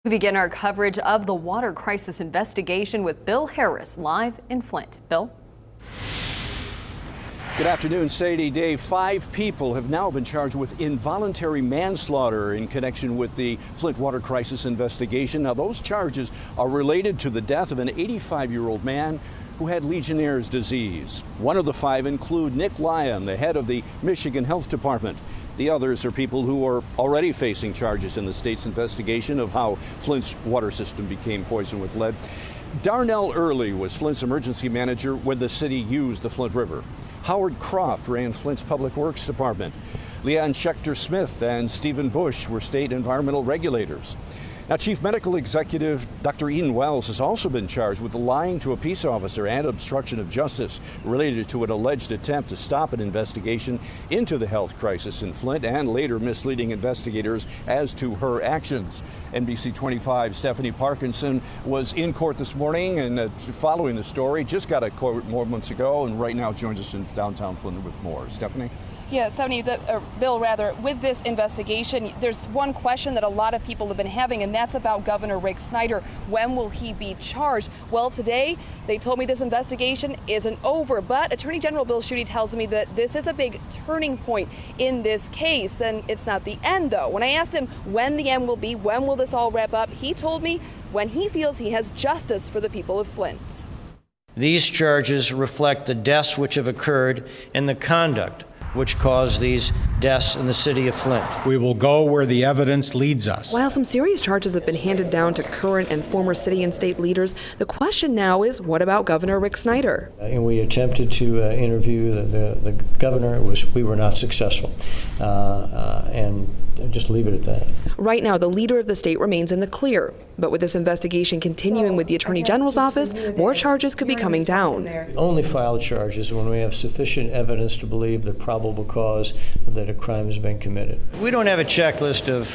We begin our coverage of the water crisis investigation with Bill Harris live in Flint. Bill? Good afternoon, Sadie. Dave, 5 people have now been charged with involuntary manslaughter in connection with the Flint water crisis investigation. Now, those charges are related to the death of an 85-year-old man who had Legionnaire's disease. One of the 5 include Nick Lyon, the head of the Michigan Health Department. The others are people who are already facing charges in the state's investigation of how Flint's water system became poisoned with lead. Darnell Early was Flint's emergency manager when the city used the Flint River. Howard Croft ran Flint's Public Works Department. Leanne Schechter-Smith and Stephen Bush were state environmental regulators. Now, Chief Medical Executive Dr. Eden Wells has also been charged with lying to a peace officer and obstruction of justice related to an alleged attempt to stop an investigation into the health crisis in Flint and later misleading investigators as to her actions. NBC25 Stephanie Parkinson was in court this morning and following the story, just got a court moments ago, and right now joins us in downtown Flint with more. Stephanie? Yeah, Stephanie, Bill, with this investigation, there's one question that a lot of people have been having, and that's about Governor Rick Snyder. When will he be charged? Well, today they told me this investigation isn't over, but Attorney General Bill Schuette tells me that this is a big turning point in this case, and it's not the end, though. When I asked him when the end will be, when will this all wrap up, he told me when he feels he has justice for the people of Flint. These charges reflect the deaths which have occurred and the conduct which caused these deaths in the city of Flint. We will go where the evidence leads us. While some serious charges have been handed down to current and former city and state leaders, the question now is, what about Governor Rick Snyder? And we attempted to interview the governor. We were not successful. And just leave it at that. Right now, the leader of the state remains in the clear. But with this investigation continuing with the Attorney General's office, more charges could be coming down. We only file charges when we have sufficient evidence to believe the probable cause that a crime has been committed. We don't have a checklist of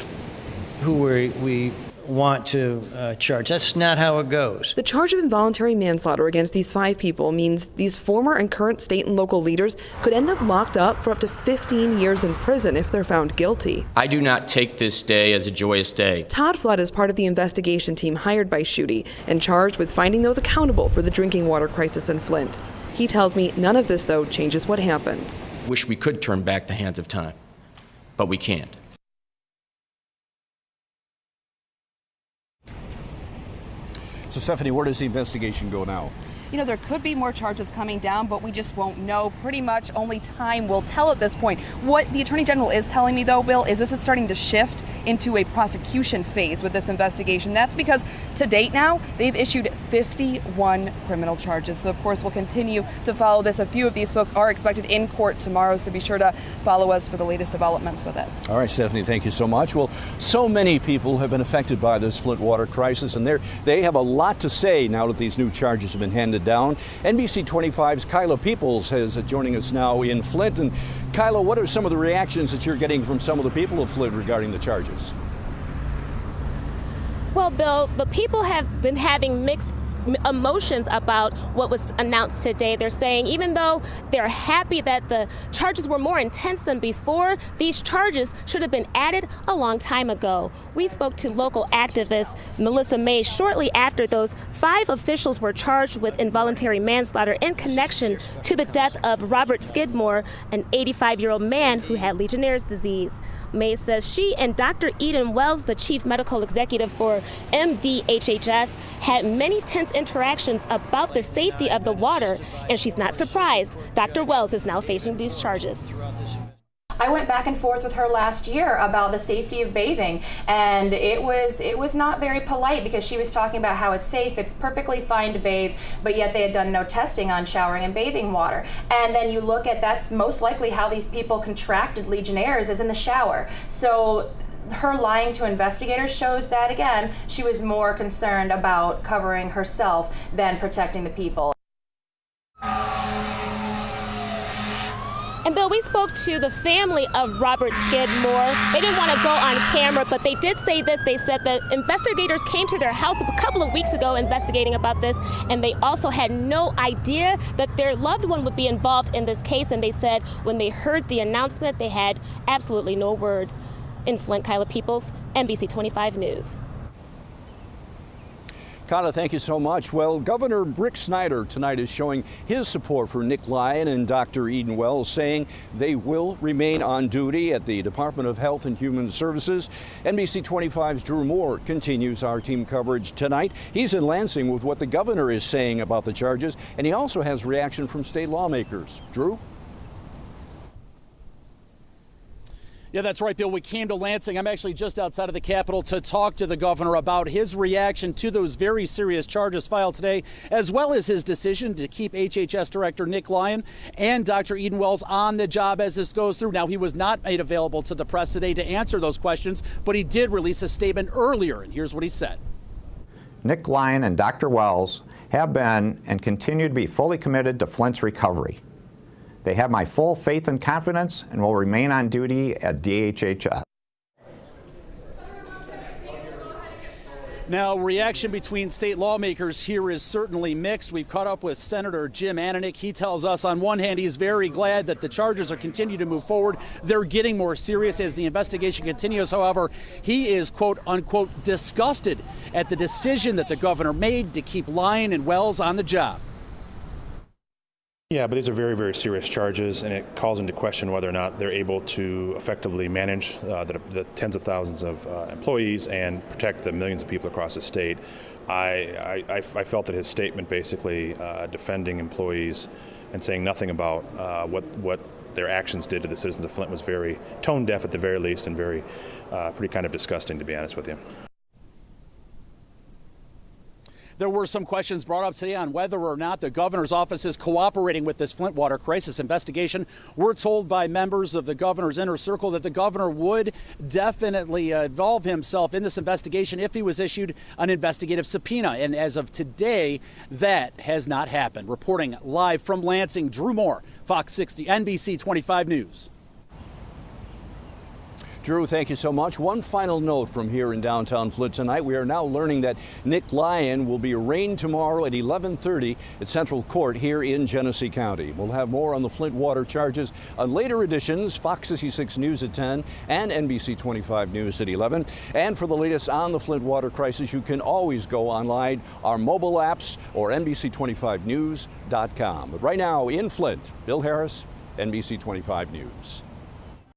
who we want to charge. That's not how it goes. The charge of involuntary manslaughter against these 5 people means these former and current state and local leaders could end up locked up for up to 15 years in prison if they're found guilty. I do not take this day as a joyous day. Todd Flood is part of the investigation team hired by Schuette and charged with finding those accountable for the drinking water crisis in Flint. He tells me none of this, though, changes what happens. Wish we could turn back the hands of time, but we can't. So, Stephanie, where does the investigation go now? You know, there could be more charges coming down, but we just won't know. Pretty much only time will tell at this point. What the Attorney General is telling me, though, Bill, is this is starting to shift into a prosecution phase with this investigation. That's because to date now, they've issued 51 criminal charges. So, of course, we'll continue to follow this. A few of these folks are expected in court tomorrow, so be sure to follow us for the latest developments with it. All right, Stephanie, thank you so much. Well, so many people have been affected by this Flint water crisis, and they have a lot to say now that these new charges have been handed down. NBC25's Kyla Peoples is joining us now in Flint. And Kyla, what are some of the reactions that you're getting from some of the people of Flint regarding the charges? Well, Bill, the people have been having mixed emotions about what was announced today. They're saying even though they're happy that the charges were more intense than before, these charges should have been added a long time ago. We spoke to local activist Melissa May shortly after those 5 officials were charged with involuntary manslaughter in connection to the death of Robert Skidmore, an 85-year-old man who had Legionnaire's disease. May says she and Dr. Eden Wells, the chief medical executive for MDHHS, had many tense interactions about the safety of the water, and she's not surprised Dr. Wells is now facing these charges. I went back and forth with her last year about the safety of bathing, and it was not very polite because she was talking about how it's safe, it's perfectly fine to bathe, but yet they had done no testing on showering and bathing water. And then you look at that's most likely how these people contracted Legionnaire's is in the shower. So her lying to investigators shows that, again, she was more concerned about covering herself than protecting the people. And Bill, we spoke to the family of Robert Skidmore. They didn't want to go on camera, but they did say this. They said that investigators came to their house a couple of weeks ago investigating about this, and they also had no idea that their loved one would be involved in this case. And they said when they heard the announcement, they had absolutely no words. In Flint, Kyla Peoples, NBC25 News. Carla, thank you so much. Well, Governor Rick Snyder tonight is showing his support for Nick Lyon and Dr. Eden Wells, saying they will remain on duty at the Department of Health and Human Services. NBC25's Drew Moore continues our team coverage tonight. He's in Lansing with what the governor is saying about the charges, and he also has reaction from state lawmakers. Drew? Yeah, that's right, Bill. We came to Lansing. I'm actually just outside of the Capitol to talk to the governor about his reaction to those very serious charges filed today, as well as his decision to keep HHS Director Nick Lyon and Dr. Eden Wells on the job as this goes through. Now, he was not made available to the press today to answer those questions, but he did release a statement earlier, and here's what he said. Nick Lyon and Dr. Wells have been and continue to be fully committed to Flint's recovery. They have my full faith and confidence and will remain on duty at DHHS. Now, reaction between state lawmakers here is certainly mixed. We've caught up with Senator Jim Ananich. He tells us on one hand he's very glad that the charges are continuing to move forward. They're getting more serious as the investigation continues. However, he is, quote unquote, disgusted at the decision that the governor made to keep Lyon and Wells on the job. Yeah, but these are very, very serious charges, and it calls into question whether or not they're able to effectively manage the tens of thousands of employees and protect the millions of people across the state. I felt that his statement basically defending employees and saying nothing about what their actions did to the citizens of Flint was very tone deaf at the very least, and very pretty kind of disgusting, to be honest with you. There were some questions brought up today on whether or not the governor's office is cooperating with this Flint water crisis investigation. We're told by members of the governor's inner circle that the governor would definitely involve himself in this investigation if he was issued an investigative subpoena. And as of today, that has not happened. Reporting live from Lansing, Drew Moore, Fox 60, NBC 25 News. Drew, thank you so much. One final note from here in downtown Flint tonight. We are now learning that Nick Lyon will be arraigned tomorrow at 11:30 at Central Court here in Genesee County. We'll have more on the Flint water charges on later editions, Fox 66 News at 10 and NBC25 News at 11. And for the latest on the Flint water crisis, you can always go online, our mobile apps, or NBC25news.com. But right now in Flint, Bill Harris, NBC25 News.